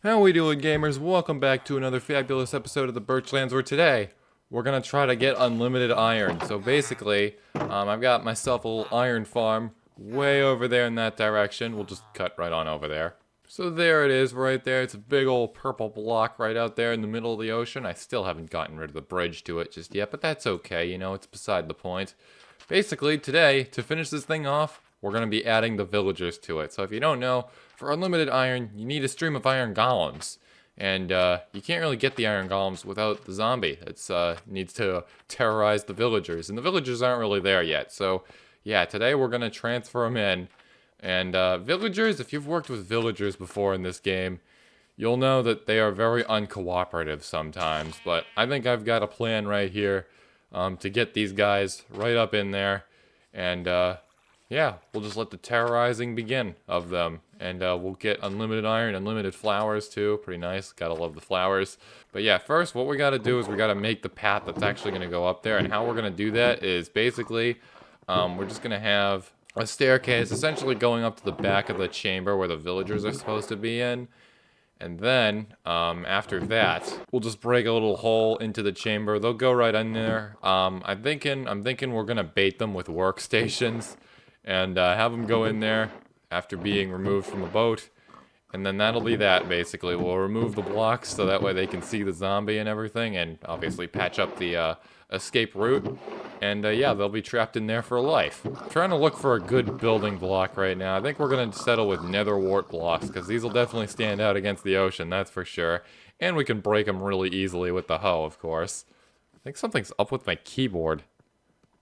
How we doing, gamers? Welcome back to another fabulous episode of the Birchlands, where today we're gonna try to get unlimited iron. So basically, I've got myself a little iron farm way over there in that direction. We'll just cut right on over there. So there it is right there. It's a big old purple block right out there in the middle of the ocean. I still haven't gotten rid of the bridge to it just yet, but that's okay, you know, it's beside the point. Basically, today, to finish this thing off, we're going to be adding the villagers to it. So if you don't know, for unlimited iron, you need a stream of iron golems. And you can't really get the iron golems without the zombie. It needs to terrorize the villagers. And the villagers aren't really there yet. So yeah, today we're going to transfer them in. And villagers, if you've worked with villagers before in this game, you'll know that they are very uncooperative sometimes. But I think I've got a plan right here to get these guys right up in there. And yeah, we'll just let the terrorizing begin of them. And we'll get unlimited iron, unlimited flowers too. Pretty nice. Gotta love the flowers. But yeah, first what we gotta do is we gotta make the path that's actually gonna go up there. And how we're gonna do that is basically, we're just gonna have a staircase essentially going up to the back of the chamber where the villagers are supposed to be in. And then, after that, we'll just break a little hole into the chamber. They'll go right in there. I'm thinking we're gonna bait them with workstations and have them go in there after being removed from the boat. And then that'll be that, basically. We'll remove the blocks so that way they can see the zombie and everything, and obviously patch up the escape route. And yeah, they'll be trapped in there for life. I'm trying to look for a good building block right now. I think we're going to settle with nether wart blocks, because these will definitely stand out against the ocean, that's for sure. And we can break them really easily with the hoe, of course. I think something's up with my keyboard.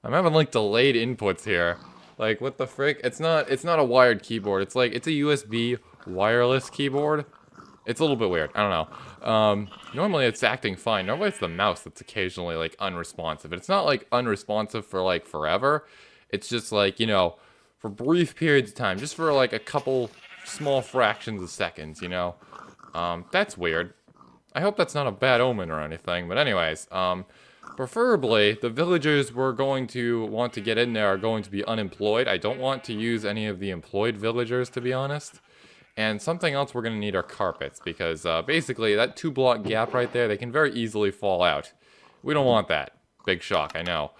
I'm having like delayed inputs here. Like, what the frick? It's not a wired keyboard. It's a USB wireless keyboard. It's a little bit weird. I don't know. Normally it's acting fine. Normally it's the mouse that's occasionally, like, unresponsive. It's not, like, unresponsive for, like, forever. It's just, like, you know, for brief periods of time. Just for, like, a couple small fractions of seconds, you know? That's weird. I hope that's not a bad omen or anything. But anyways, preferably, the villagers we're going to want to get in there are going to be unemployed. I don't want to use any of the employed villagers, to be honest. And something else we're going to need are carpets, because basically that 2-block gap right there, they can very easily fall out. We don't want that. Big shock, I know.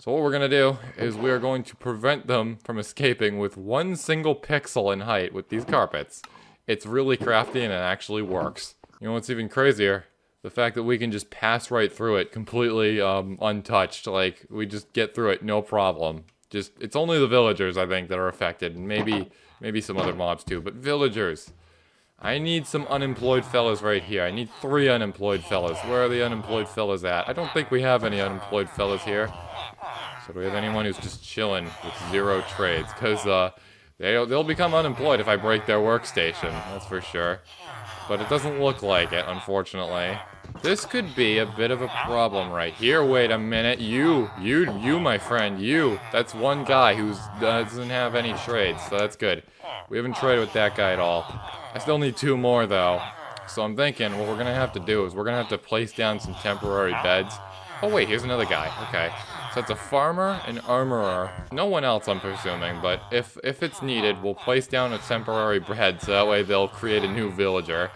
So what we're going to do is we are going to prevent them from escaping with one single pixel in height with these carpets. It's really crafty and it actually works. You know what's even crazier? The fact that we can just pass right through it completely untouched. Like, we just get through it, no problem. It's only the villagers, I think, that are affected, and maybe some other mobs too, but villagers. I need some unemployed fellas right here. I need 3 unemployed fellas. Where are the unemployed fellas at? I don't think we have any unemployed fellas here. So do we have anyone who's just chilling with 0 trades? Because they'll become unemployed if I break their workstation, that's for sure. But it doesn't look like it, unfortunately. This could be a bit of a problem right here. Wait a minute. You, my friend, you. That's one guy who doesn't have any trades, so that's good. We haven't traded with that guy at all. I still need 2 more, though. So I'm thinking what we're going to have to do is we're going to have to place down some temporary beds. Oh, wait, here's another guy. Okay. So it's a farmer, an armorer. No one else, I'm presuming, but if it's needed, we'll place down a temporary bed so that way they'll create a new villager.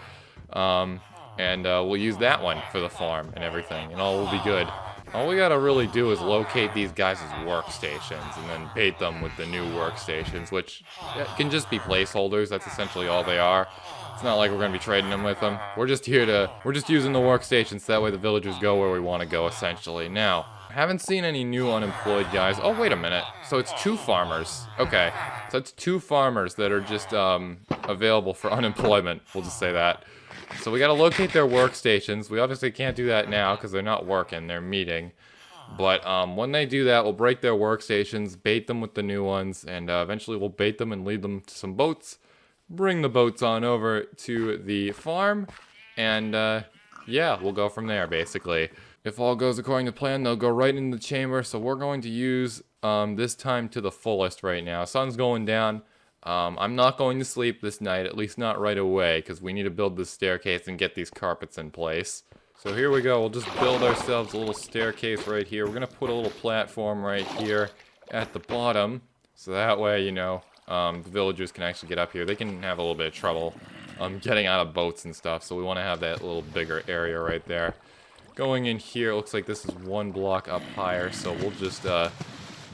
And we'll use that one for the farm and everything, and all will be good. All we gotta really do is locate these guys' workstations and then bait them with the new workstations, which can just be placeholders. That's essentially all they are. It's not like we're gonna be trading them with them. We're just using the workstations so that way the villagers go where we want to go, essentially. Now, I haven't seen any new unemployed guys. Oh, wait a minute. So it's 2 farmers. Okay. So it's 2 farmers that are just available for unemployment. We'll just say that. So we gotta locate their workstations. We obviously can't do that now because they're not working, they're meeting. But when they do that, we'll break their workstations, bait them with the new ones, and eventually we'll bait them and lead them to some boats. Bring the boats on over to the farm, and yeah, we'll go from there, basically. If all goes according to plan, they'll go right in the chamber, so we're going to use this time to the fullest right now. Sun's going down. I'm not going to sleep this night, at least not right away, because we need to build this staircase and get these carpets in place. So here we go, we'll just build ourselves a little staircase right here. We're going to put a little platform right here at the bottom, so that way, you know, the villagers can actually get up here. They can have a little bit of trouble getting out of boats and stuff, so we want to have that little bigger area right there. Going in here, it looks like this is one block up higher, so we'll just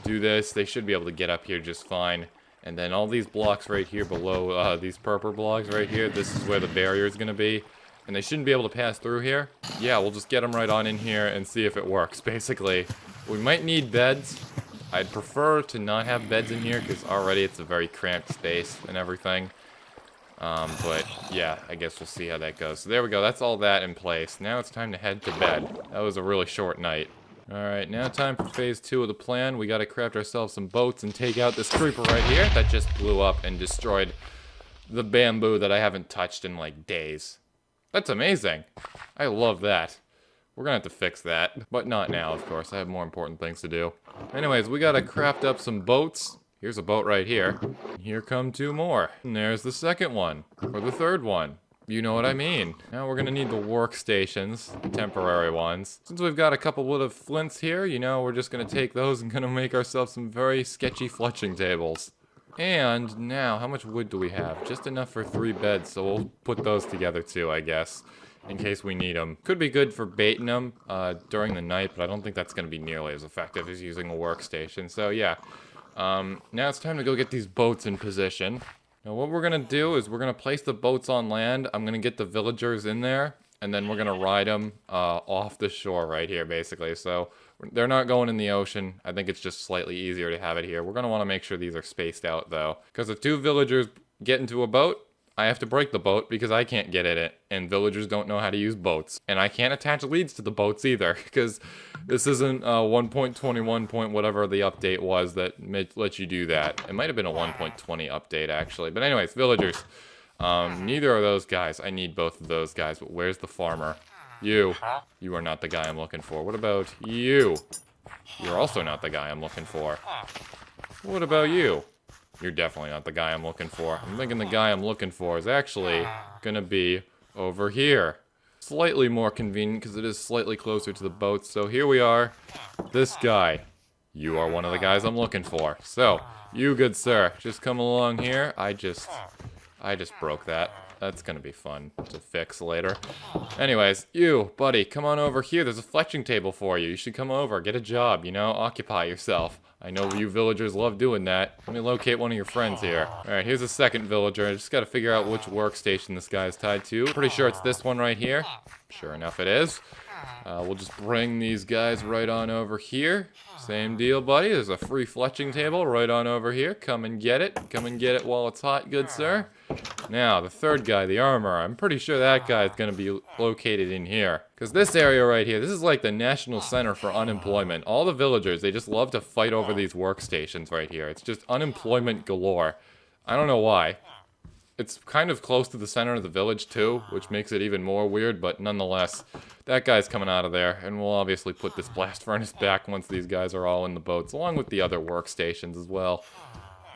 do this. They should be able to get up here just fine. And then all these blocks right here below, these purple blocks right here, this is where the barrier is going to be. And they shouldn't be able to pass through here. Yeah, we'll just get them right on in here and see if it works, basically. We might need beds. I'd prefer to not have beds in here, because already it's a very cramped space and everything. But yeah, I guess we'll see how that goes. So there we go, that's all that in place. Now it's time to head to bed. That was a really short night. Alright, now time for phase 2 of the plan. We gotta craft ourselves some boats and take out this creeper right here that just blew up and destroyed the bamboo that I haven't touched in like days. That's amazing. I love that. We're gonna have to fix that, but not now, of course. I have more important things to do. Anyways, we gotta craft up some boats. Here's a boat right here. Here come 2 more. And there's the second one. Or the third one. You know what I mean. Now we're gonna need the workstations, the temporary ones. Since we've got a couple of flints here, you know, we're just gonna take those and gonna make ourselves some very sketchy fletching tables. And now, how much wood do we have? Just enough for 3 beds, so we'll put those together too, I guess, in case we need them. Could be good for baiting them during the night, but I don't think that's gonna be nearly as effective as using a workstation. So yeah. Now it's time to go get these boats in position. Now what we're gonna do is we're gonna place the boats on land. I'm gonna get the villagers in there, and then we're gonna ride them off the shore right here, basically. So they're not going in the ocean. I think it's just slightly easier to have it here. We're gonna want to make sure these are spaced out though, because if 2 villagers get into a boat, I have to break the boat because I can't get in it, and villagers don't know how to use boats. And I can't attach leads to the boats either, because this isn't 1.21 point whatever the update was that lets you do that. It might have been a 1.20 update, actually. But anyways, villagers. Neither of those guys. I need both of those guys, but where's the farmer? You. You are not the guy I'm looking for. What about you? You're also not the guy I'm looking for. What about you? You're definitely not the guy I'm looking for. I'm thinking the guy I'm looking for is actually gonna be over here. Slightly more convenient because it is slightly closer to the boat. So here we are. This guy. You are one of the guys I'm looking for. So, you good sir, just come along here. I just broke that. That's gonna be fun to fix later. Anyways, you, buddy, come on over here. There's a fletching table for you. You should come over, get a job, you know, occupy yourself. I know you villagers love doing that. Let me locate one of your friends here. Alright, here's a second villager. I just gotta figure out which workstation this guy is tied to. Pretty sure it's this one right here. Sure enough it is. We'll just bring these guys right on over here. Same deal, buddy. There's a free fletching table right on over here. Come and get it. Come and get it while it's hot, good sir. Now, the third guy, the armorer. I'm pretty sure that guy is going to be located in here. Because this area right here, this is like the national center for unemployment. All the villagers, they just love to fight over these workstations right here. It's just unemployment galore. I don't know why. It's kind of close to the center of the village too, which makes it even more weird, but nonetheless, that guy's coming out of there, and we'll obviously put this blast furnace back once these guys are all in the boats, along with the other workstations as well.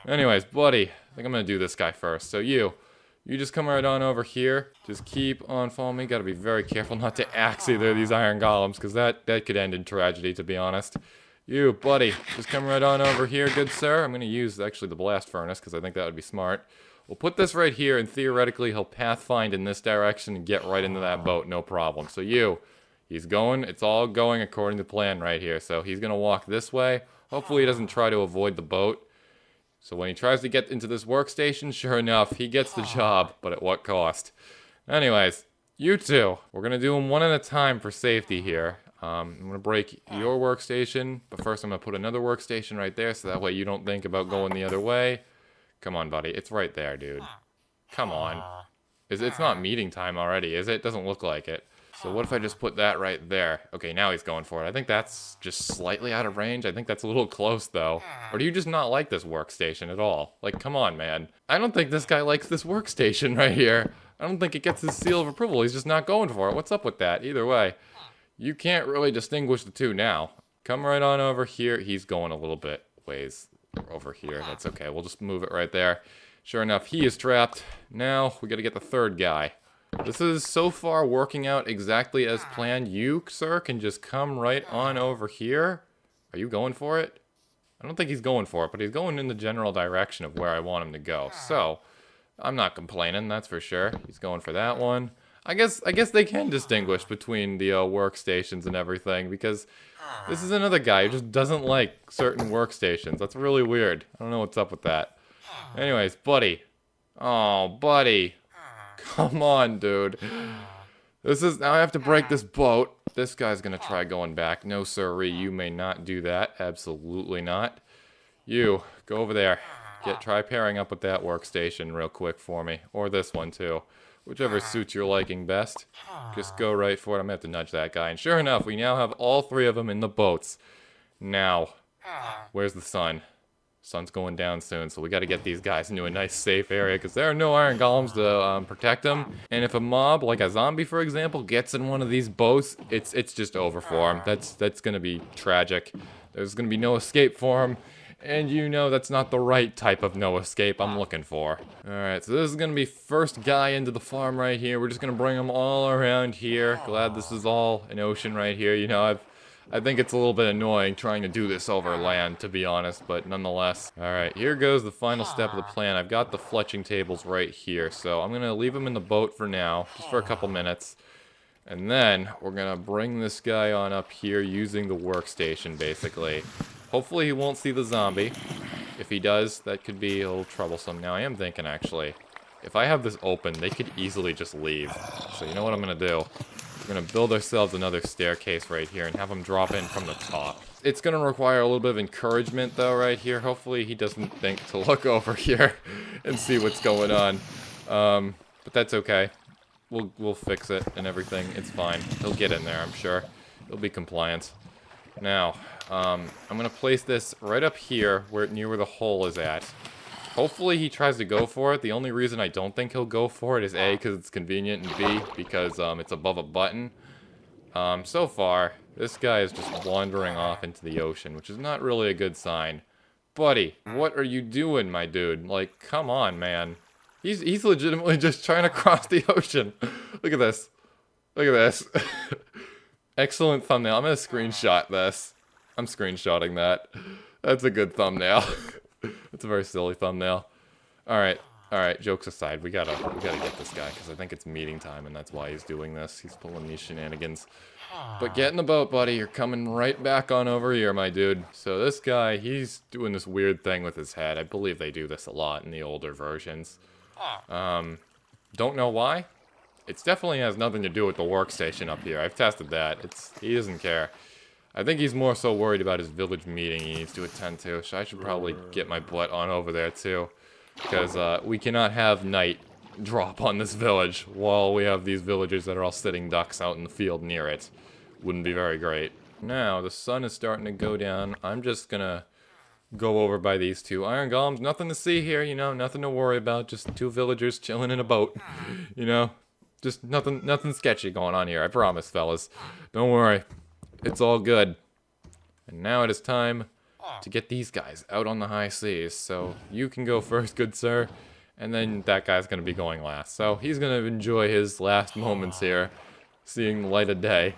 Anyways, buddy, I think I'm gonna do this guy first. So you just come right on over here. Just keep on following me. Gotta be very careful not to axe either of these iron golems, because that could end in tragedy, to be honest. You, buddy, just come right on over here, good sir. I'm gonna use, actually, the blast furnace, because I think that would be smart. We'll put this right here, and theoretically, he'll pathfind in this direction and get right into that boat, no problem. So he's going, it's all going according to plan right here. So he's gonna walk this way. Hopefully he doesn't try to avoid the boat. So when he tries to get into this workstation, sure enough, he gets the job, but at what cost? Anyways, you two, we're gonna do them one at a time for safety here. I'm gonna break your workstation, but first I'm gonna put another workstation right there, so that way you don't think about going the other way. Come on, buddy. It's right there, dude. Come on. It's not meeting time already, is it? It doesn't look like it. So what if I just put that right there? Okay, now he's going for it. I think that's just slightly out of range. I think that's a little close, though. Or do you just not like this workstation at all? Like, come on, man. I don't think this guy likes this workstation right here. I don't think it gets his seal of approval. He's just not going for it. What's up with that? Either way, you can't really distinguish the two now. Come right on over here. He's going a little bit ways over here. That's okay. We'll just move it right there. Sure enough, he is trapped. Now, we gotta get the third guy. This is so far working out exactly as planned. You, sir, can just come right on over here. Are you going for it? I don't think he's going for it, but he's going in the general direction of where I want him to go. So, I'm not complaining, that's for sure. He's going for that one. I guess they can distinguish between the workstations and everything, because this is another guy who just doesn't like certain workstations. That's really weird. I don't know what's up with that. Anyways, buddy. Oh, buddy. Come on, dude. Now I have to break this boat. This guy's gonna try going back. No, sirree, you may not do that. Absolutely not. You, go over there. Try pairing up with that workstation real quick for me. Or this one, too. Whichever suits your liking best. Just go right for it. I'm gonna have to nudge that guy. And sure enough, we now have all three of them in the boats. Now, where's the sun? Sun's going down soon, so we gotta get these guys into a nice safe area, because there are no iron golems to protect them. And if a mob, like a zombie for example, gets in one of these boats, it's just over for him. That's gonna be tragic. There's gonna be no escape for him. And you know that's not the right type of no escape I'm looking for. Alright, so this is gonna be first guy into the farm right here. We're just gonna bring them all around here. Glad this is all an ocean right here. You know, I think it's a little bit annoying trying to do this over land, to be honest, but nonetheless. Alright, here goes the final step of the plan. I've got the fletching tables right here, so I'm gonna leave them in the boat for now, just for a couple minutes. And then we're gonna bring this guy on up here using the workstation, basically. Hopefully he won't see the zombie. If he does, that could be a little troublesome. Now I am thinking, actually, if I have this open, they could easily just leave. So you know what I'm gonna do? We're gonna build ourselves another staircase right here and have them drop in from the top. It's gonna require a little bit of encouragement though right here. Hopefully he doesn't think to look over here and see what's going on. But that's okay. We'll fix it and everything. It's fine. He'll get in there, I'm sure. He'll be compliant. Now, I'm gonna place this right up here, near where the hole is at. Hopefully he tries to go for it. The only reason I don't think he'll go for it is A, because it's convenient, and B, because it's above a button. So far, this guy is just wandering off into the ocean, which is not really a good sign. Buddy, what are you doing, my dude? Like, come on, man. He's legitimately just trying to cross the ocean. Look at this. Look at this. Excellent thumbnail. I'm gonna screenshot this. I'm screenshotting that. That's a good thumbnail. It's a very silly thumbnail. Alright, jokes aside, we gotta get this guy, because I think it's meeting time, and that's why he's doing this. He's pulling these shenanigans. But get in the boat, buddy. You're coming right back on over here, my dude. So this guy, he's doing this weird thing with his head. I believe they do this a lot in the older versions. Don't know why. It definitely has nothing to do with the workstation up here. I've tested that. He doesn't care. I think he's more so worried about his village meeting he needs to attend to, so I should probably get my butt on over there too. Because we cannot have night drop on this village while we have these villagers that are all sitting ducks out in the field near it. Wouldn't be very great. Now, the sun is starting to go down. I'm just gonna go over by these two iron golems. Nothing to see here, you know, nothing to worry about. Just two villagers chilling in a boat, you know. Just nothing sketchy going on here, I promise, fellas. Don't worry. It's all good. And now it is time to get these guys out on the high seas. So you can go first, good sir. And then that guy's going to be going last. So he's going to enjoy his last moments here, seeing the light of day,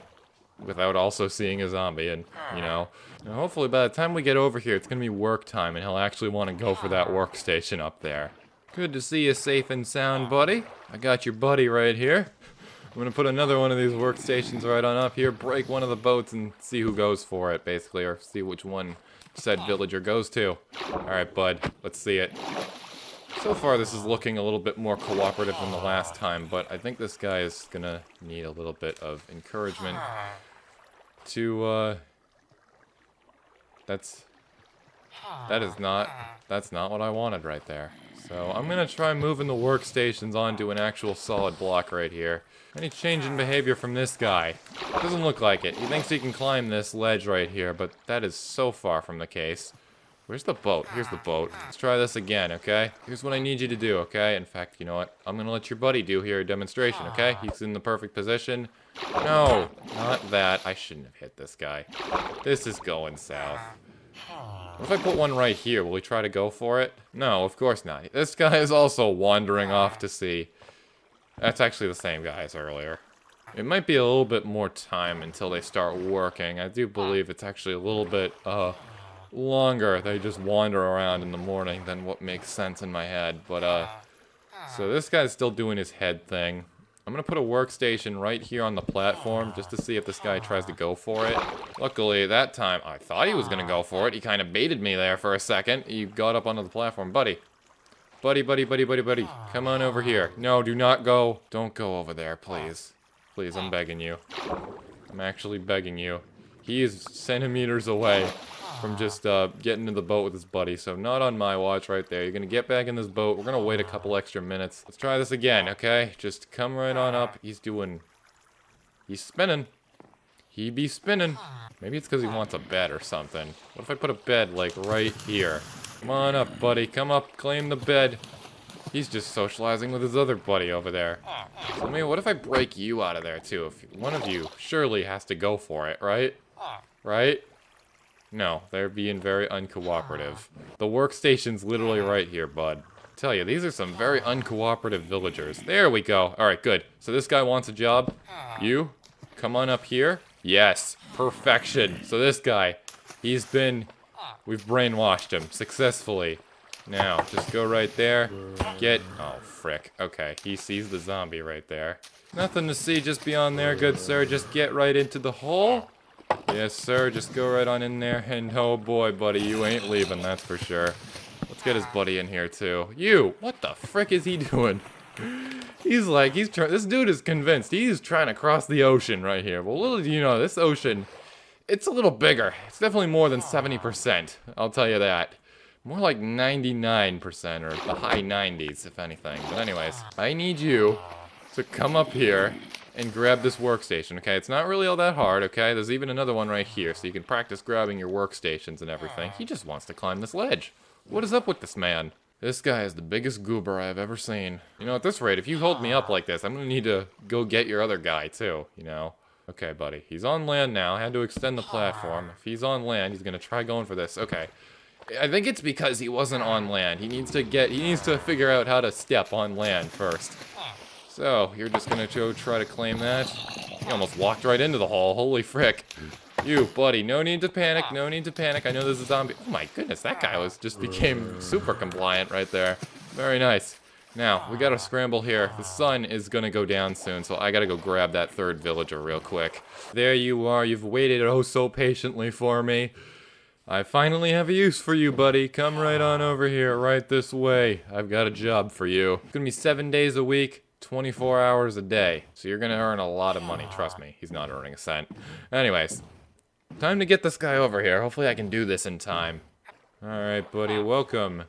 without also seeing a zombie. And, you know, and hopefully by the time we get over here, it's going to be work time, and he'll actually want to go for that workstation up there. Good to see you safe and sound, buddy. I got your buddy right here. I'm gonna put another one of these workstations right on up here, break one of the boats, and see who goes for it, basically, or see which one said villager goes to. Alright, bud, let's see it. So far, this is looking a little bit more cooperative than the last time, but I think this guy is gonna need a little bit of encouragement to, that's not what I wanted right there. So I'm gonna try moving the workstations onto an actual solid block right here. Any change in behavior from this guy? Doesn't look like it. He thinks he can climb this ledge right here, but that is so far from the case. Where's the boat? Here's the boat. Let's try this again, okay? Here's what I need you to do, okay? In fact, you know what? I'm gonna let your buddy do here a demonstration, okay? He's in the perfect position. No, not that. I shouldn't have hit this guy. This is going south. What if I put one right here? Will he try to go for it? No, of course not. This guy is also wandering off to sea. That's actually the same guy as earlier. It might be a little bit more time until they start working. I do believe it's actually a little bit longer. They just wander around in the morning than what makes sense in my head. But So this guy's still doing his head thing. I'm gonna put a workstation right here on the platform just to see if this guy tries to go for it. Luckily, that time, I thought he was gonna go for it. He kind of baited me there for a second. He got up onto the platform. Buddy. Buddy, buddy, buddy, buddy, buddy. Come on over here. No, do not go. Don't go over there, please. Please, I'm begging you. I'm actually begging you. He is centimeters away from just getting in the boat with his buddy, so not on my watch right there. You're gonna get back in this boat. We're gonna wait a couple extra minutes. Let's try this again, okay? Just come right on up. He's spinning. He be spinning. Maybe it's because he wants a bed or something. What if I put a bed, like, right here? Come on up, buddy. Come up, claim the bed. He's just socializing with his other buddy over there. So, I mean, what if I break you out of there, too? If one of you surely has to go for it, right? Right? No, they're being very uncooperative. The workstation's literally right here, bud. I tell you, these are some very uncooperative villagers. There we go. Alright, good. So this guy wants a job. You, come on up here. Yes, perfection. So this guy, we've brainwashed him successfully. Now, just go right there. Oh, frick. Okay, he sees the zombie right there. Nothing to see just beyond there, good sir. Just get right into the hole. Yes, sir. Just go right on in there. And oh boy, buddy, you ain't leaving, that's for sure. Let's get his buddy in here, too. You! What the frick is he doing? This dude is convinced. He's trying to cross the ocean right here. Well, little do you know, this ocean, it's a little bigger. It's definitely more than 70%. I'll tell you that. More like 99% or the high 90s, if anything. But anyways, I need you to come up here and grab this workstation, okay? It's not really all that hard, okay? There's even another one right here, so you can practice grabbing your workstations and everything. He just wants to climb this ledge. What is up with this man? This guy is the biggest goober I've ever seen. You know, at this rate, if you hold me up like this, I'm gonna need to go get your other guy, too, you know? Okay, buddy. He's on land now. I had to extend the platform. If he's on land, he's gonna try going for this. Okay. I think it's because he wasn't on land. He needs to figure out how to step on land first. So, you're just gonna go try to claim that. He almost walked right into the hole. Holy frick. You, buddy, no need to panic, no need to panic. I know there's a zombie. Oh my goodness, that guy became super compliant right there. Very nice. Now, we gotta scramble here. The sun is gonna go down soon, so I gotta go grab that third villager real quick. There you are, you've waited oh so patiently for me. I finally have a use for you, buddy. Come right on over here, right this way. I've got a job for you. It's gonna be 7 days a week. 24 hours a day. So you're gonna earn a lot of money, trust me. He's not earning a cent. Anyways, time to get this guy over here. Hopefully I can do this in time. Alright, buddy, welcome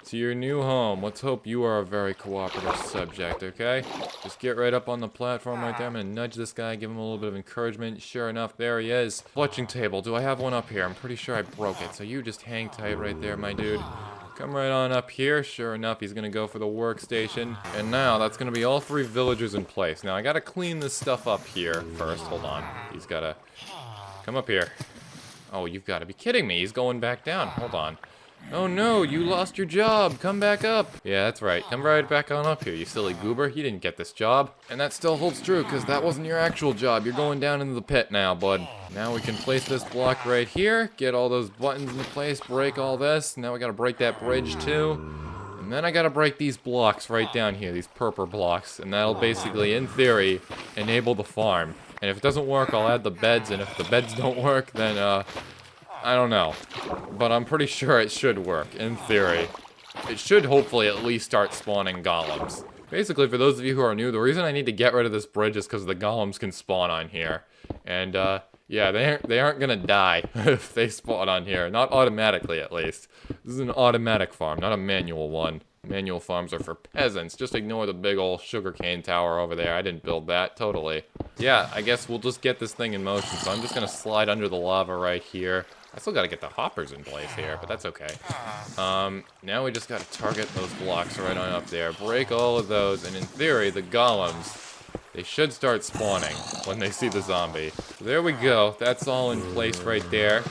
to your new home. Let's hope you are a very cooperative subject, okay? Just get right up on the platform right there. I'm gonna nudge this guy, give him a little bit of encouragement. Sure enough, there he is. Fletching table. Do I have one up here? I'm pretty sure I broke it. So you just hang tight right there, my dude. Come right on up here. Sure enough, he's gonna go for the workstation. And now, that's gonna be all 3 villagers in place. Now, I gotta clean this stuff up here first. Hold on. He's gotta come up here. Oh, you've gotta be kidding me. He's going back down. Hold on. Oh no, you lost your job. Come back up. Yeah, that's right. Come right back on up here, you silly goober. You didn't get this job. And that still holds true, because that wasn't your actual job. You're going down into the pit now, bud. Now we can place this block right here, get all those buttons into place, break all this. Now we gotta break that bridge too. And then I gotta break these blocks right down here, these purple blocks. And that'll basically, in theory, enable the farm. And if it doesn't work, I'll add the beds. And if the beds don't work, then, I don't know. But I'm pretty sure it should work, in theory. It should hopefully at least start spawning golems. Basically, for those of you who are new, the reason I need to get rid of this bridge is because the golems can spawn on here. And, yeah, they aren't gonna die if they spawn on here. Not automatically, at least. This is an automatic farm, not a manual one. Manual farms are for peasants. Just ignore the big old sugarcane tower over there. I didn't build that, totally. Yeah, I guess we'll just get this thing in motion. So I'm just gonna slide under the lava right here. I still gotta get the hoppers in place here, but that's okay. Now we just gotta target those blocks right on up there. Break all of those, and in theory, the golems, they should start spawning when they see the zombie. So there we go. That's all in place right there.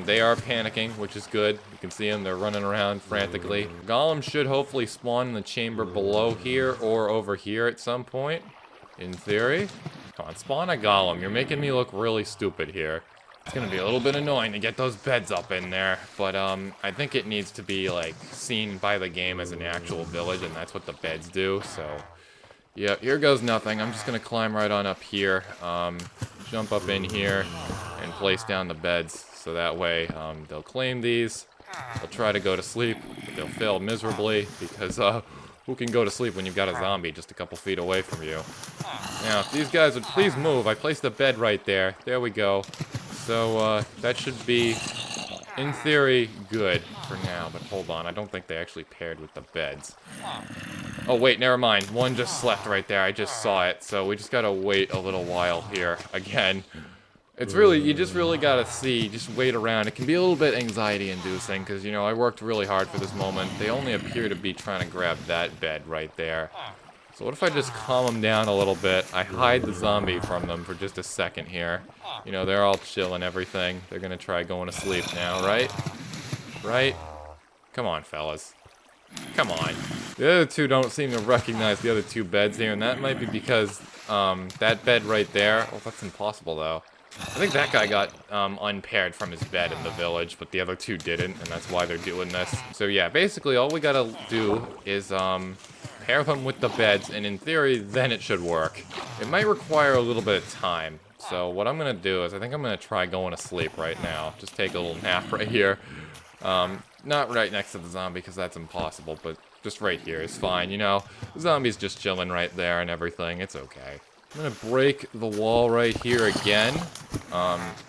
They are panicking, which is good. You can see them. They're running around frantically. Golems should hopefully spawn in the chamber below here or over here at some point, in theory. Come on, spawn a golem. You're making me look really stupid here. It's gonna be a little bit annoying to get those beds up in there, but I think it needs to be like seen by the game as an actual village, and that's what the beds do. So, yeah, here goes nothing. I'm just gonna climb right on up here, jump up in here, and place down the beds. So that way, they'll claim these. They'll try to go to sleep, but they'll fail miserably because who can go to sleep when you've got a zombie just a couple feet away from you? Now, if these guys would please move, I placed the bed right there. There we go. So, that should be, in theory, good for now. But hold on, I don't think they actually paired with the beds. Oh, wait, never mind. One just slept right there. I just saw it. So we just gotta wait a little while here. Again, it's really, you just really gotta see, just wait around. It can be a little bit anxiety-inducing because, you know, I worked really hard for this moment. They only appear to be trying to grab that bed right there. So what if I just calm them down a little bit? I hide the zombie from them for just a second here. You know, they're all chill and everything. They're gonna try going to sleep now, right? Right? Come on, fellas. Come on. The other two don't seem to recognize the other two beds here, and that might be because, that bed right there... Oh, that's impossible, though. I think that guy got, unpaired from his bed in the village, but the other two didn't, and that's why they're doing this. So yeah, basically all we gotta do is, pair them with the beds, and in theory, then it should work. It might require a little bit of time. So what I'm gonna do is I think I'm gonna try going to sleep right now. Just take a little nap right here. Not right next to the zombie because that's impossible, but just right here is fine, you know? The zombie's just chilling right there and everything. It's okay. I'm gonna break the wall right here again.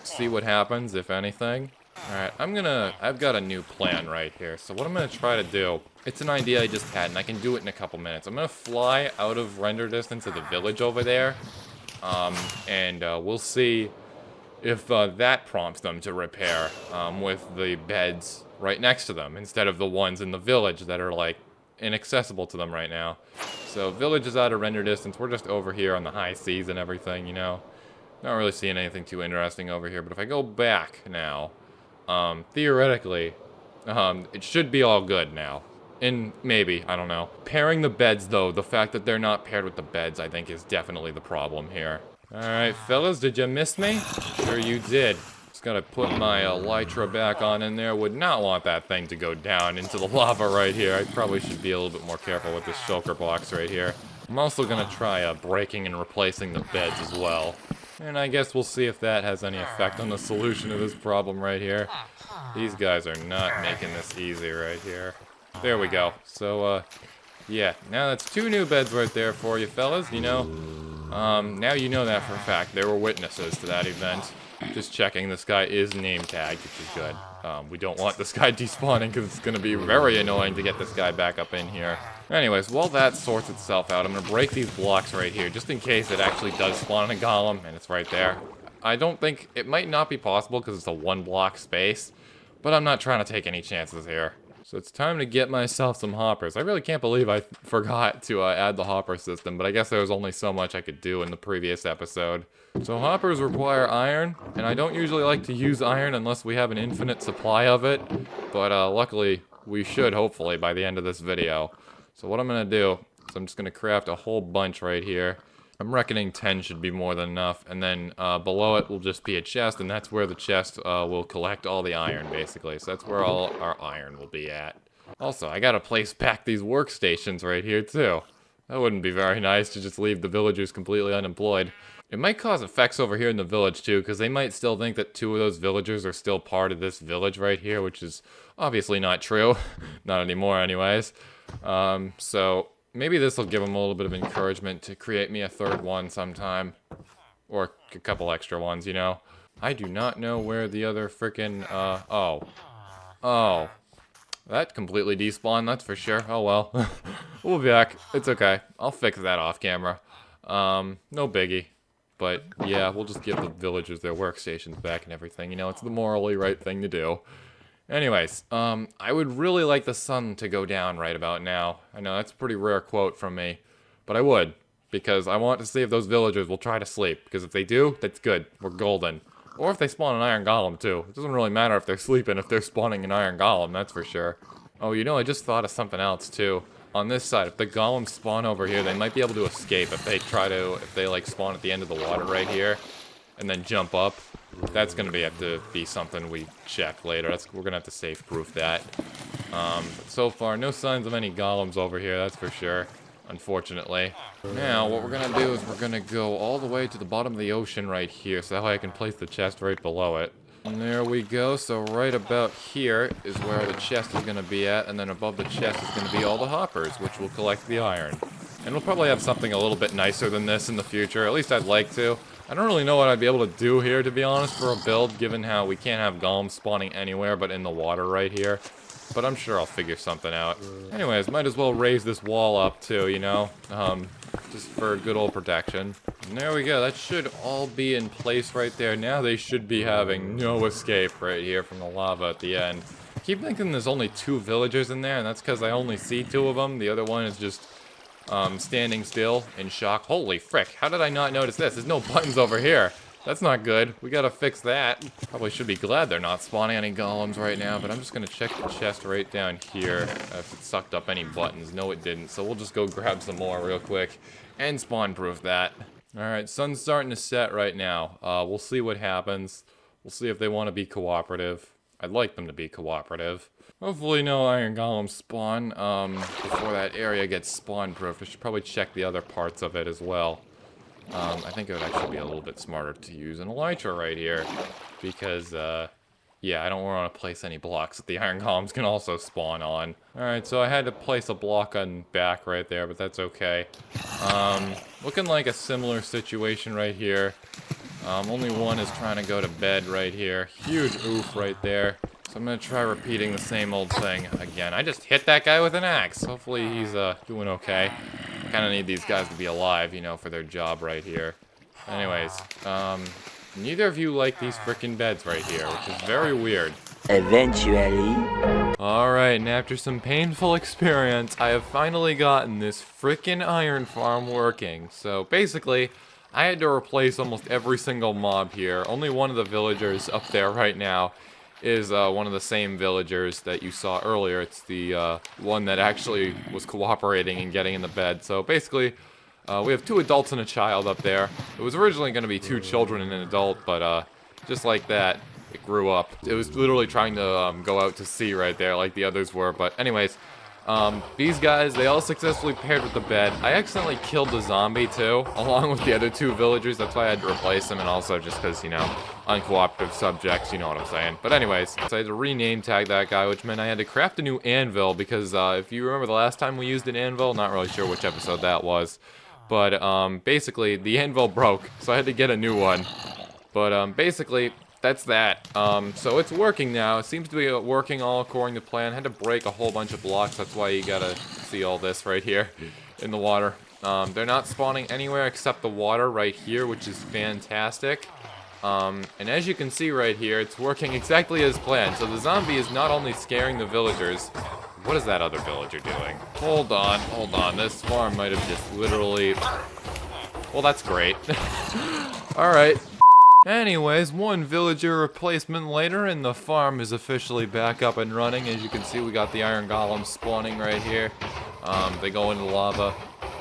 See what happens, if anything. Alright, I've got a new plan right here. So what I'm gonna try to do, it's an idea I just had, and I can do it in a couple minutes. I'm gonna fly out of render distance of the village over there. And we'll see if that prompts them to repair with the beds right next to them instead of the ones in the village that are like inaccessible to them right now. So village is out of render distance. We're just over here on the high seas and everything, you know. Not really seeing anything too interesting over here. But if I go back now, theoretically, it should be all good now. And maybe, I don't know. Pairing the beds, though, the fact that they're not paired with the beds, I think, is definitely the problem here. Alright, fellas, did you miss me? Sure you did. Just gotta put my elytra back on in there. Would not want that thing to go down into the lava right here. I probably should be a little bit more careful with this shulker box right here. I'm also gonna try breaking and replacing the beds as well. And I guess we'll see if that has any effect on the solution to this problem right here. These guys are not making this easy right here. There we go. So, yeah. Now that's 2 new beds right there for you, fellas, you know. Now you know that for a fact. There were witnesses to that event. Just checking, this guy is name tagged, which is good. We don't want this guy despawning because it's going to be very annoying to get this guy back up in here. Anyways, while that sorts itself out, I'm going to break these blocks right here, just in case it actually does spawn in a golem, and it's right there. I don't think, it might not be possible because it's a 1-block space, but I'm not trying to take any chances here. So it's time to get myself some hoppers. I really can't believe I forgot to add the hopper system, but I guess there was only so much I could do in the previous episode. So hoppers require iron, and I don't usually like to use iron unless we have an infinite supply of it, but luckily we should, hopefully, by the end of this video. So what I'm going to do is I'm just going to craft a whole bunch right here. I'm reckoning 10 should be more than enough, and then below it will just be a chest, and that's where the chest will collect all the iron, basically. So that's where all our iron will be at. Also, I gotta place back these workstations right here, too. That wouldn't be very nice to just leave the villagers completely unemployed. It might cause effects over here in the village, too, because they might still think that 2 of those villagers are still part of this village right here, which is obviously not true. Not anymore, anyways. So maybe this will give them a little bit of encouragement to create me a 3rd one sometime. Or a couple extra ones, you know. I do not know where the other frickin', Oh. That completely despawned, that's for sure. Oh well. We'll be back. It's okay. I'll fix that off camera. No biggie. But yeah, we'll just give the villagers their workstations back and everything. You know, it's the morally right thing to do. Anyways, I would really like the sun to go down right about now. I know that's a pretty rare quote from me, but I would, because I want to see if those villagers will try to sleep, because if they do, that's good. We're golden. Or if they spawn an iron golem, too. It doesn't really matter if they're sleeping, if they're spawning an iron golem, that's for sure. Oh, you know, I just thought of something else, too. On this side, if the golems spawn over here, they might be able to escape if they like, spawn at the end of the water right here, and then jump up. That's gonna have to be something we check later. We're gonna have to safe proof that. But so far, no signs of any golems over here, that's for sure. Unfortunately. Now, what we're gonna do is we're gonna go all the way to the bottom of the ocean right here, so that way I can place the chest right below it. And there we go, so right about here is where the chest is gonna be at, and then above the chest is gonna be all the hoppers, which will collect the iron. And we'll probably have something a little bit nicer than this in the future, at least I'd like to. I don't really know what I'd be able to do here, to be honest, for a build, given how we can't have golems spawning anywhere but in the water right here. But I'm sure I'll figure something out. Anyways, might as well raise this wall up too, you know? Just for good old protection. And there we go, that should all be in place right there. Now they should be having no escape right here from the lava at the end. I keep thinking there's only 2 villagers in there, and that's because I only see 2 of them. The other one is just standing still in shock. Holy frick, how did I not notice this? There's no buttons over here. That's not good. We gotta fix that. Probably should be glad they're not spawning any golems right now, but I'm just gonna check the chest right down here if it sucked up any buttons. No, it didn't, so we'll just go grab some more real quick and spawn proof that. Alright, sun's starting to set right now. We'll see what happens. We'll see if they want to be cooperative. I'd like them to be cooperative. Hopefully no iron golems spawn before that area gets spawn proof. I should probably check the other parts of it as well. I think it would actually be a little bit smarter to use an elytra right here, because, yeah, I don't want to place any blocks that the iron golems can also spawn on. Alright, so I had to place a block on back right there, but that's okay. Looking like a similar situation right here. Only one is trying to go to bed right here. Huge oof right there. So I'm gonna try repeating the same old thing again. I just hit that guy with an axe. Hopefully he's doing okay. I kind of need these guys to be alive, you know, for their job right here. Anyways, neither of you like these frickin' beds right here, which is very weird. Eventually. Alright, and after some painful experience, I have finally gotten this frickin' iron farm working. So basically, I had to replace almost every single mob here. Only one of the villagers up there right now is one of the same villagers that you saw earlier. It's the one that actually was cooperating and getting in the bed. So basically, we have 2 adults and a child up there. It was originally going to be 2 children and an adult, but just like that, it grew up. It was literally trying to go out to sea right there like the others were. But anyways, these guys, they all successfully paired with the bed. I accidentally killed the zombie too, along with the other 2 villagers. That's why I had to replace them, and also just because, you know, uncooperative subjects, you know what I'm saying. But anyways, so I had to rename tag that guy, which meant I had to craft a new anvil, because if you remember the last time we used an anvil, not really sure which episode that was, but basically the anvil broke, so I had to get a new one. But basically, that's that. So it's working now. It seems to be working all according to plan. I had to break a whole bunch of blocks. That's why you gotta see all this right here in the water. They're not spawning anywhere except the water right here, which is fantastic. And as you can see right here, it's working exactly as planned. So the zombie is not only scaring the villagers. What is that other villager doing? Hold on, hold on. This farm might have just literally... Well, that's great. Alright. Anyways, 1 villager replacement later, and the farm is officially back up and running. As you can see, we got the iron golems spawning right here. They go into the lava,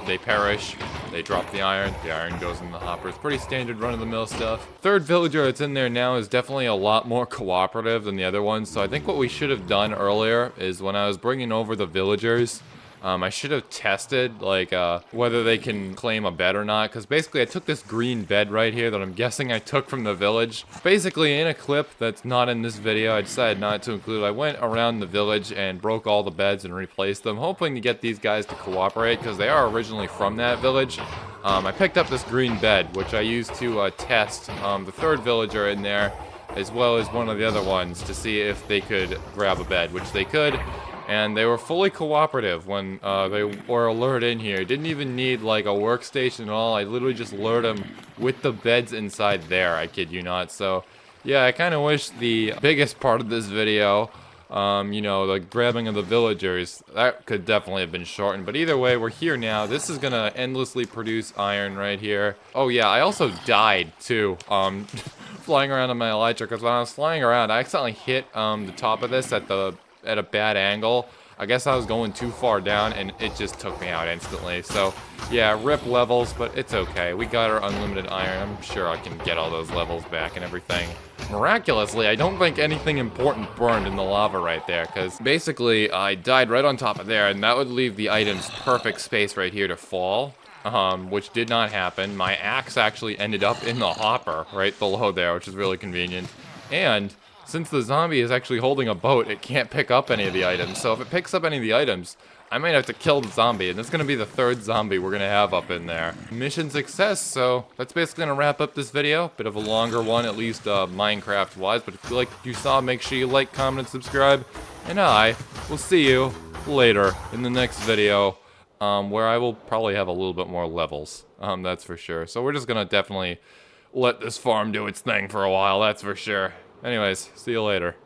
they perish, they drop the iron goes in the hoppers. Pretty standard run-of-the-mill stuff. 3rd villager that's in there now is definitely a lot more cooperative than the other ones, so I think what we should have done earlier is when I was bringing over the villagers, I should have tested, like, whether they can claim a bed or not, because basically I took this green bed right here that I'm guessing I took from the village. Basically, in a clip that's not in this video, I decided not to include. I went around the village and broke all the beds and replaced them, hoping to get these guys to cooperate, because they are originally from that village. I picked up this green bed, which I used to test the 3rd villager in there, as well as one of the other ones, to see if they could grab a bed, which they could. And they were fully cooperative when they were alert in here. Didn't even need like a workstation at all. I literally just lured them with the beds inside there, I kid you not. So yeah, I kind of wish the biggest part of this video, you know, the grabbing of the villagers, that could definitely have been shortened. But either way, we're here now. This is gonna endlessly produce iron right here. Oh yeah, I also died too, flying around on my elytra, because when I was flying around, I accidentally hit the top of this at a bad angle. I guess I was going too far down, and it just took me out instantly. So, yeah, rip levels, but it's okay. We got our unlimited iron. I'm sure I can get all those levels back and everything. Miraculously, I don't think anything important burned in the lava right there, because basically I died right on top of there, and that would leave the item's perfect space right here to fall, which did not happen. My axe actually ended up in the hopper right below there, which is really convenient. And since the zombie is actually holding a boat, it can't pick up any of the items. So if it picks up any of the items, I might have to kill the zombie, and that's going to be the third zombie we're going to have up in there. Mission success, so that's basically going to wrap up this video. Bit of a longer one, at least Minecraft-wise, but if you like what you saw, make sure you like, comment, and subscribe. And I will see you later in the next video, where I will probably have a little bit more levels, that's for sure. So we're just going to definitely let this farm do its thing for a while, that's for sure. Anyways, see you later.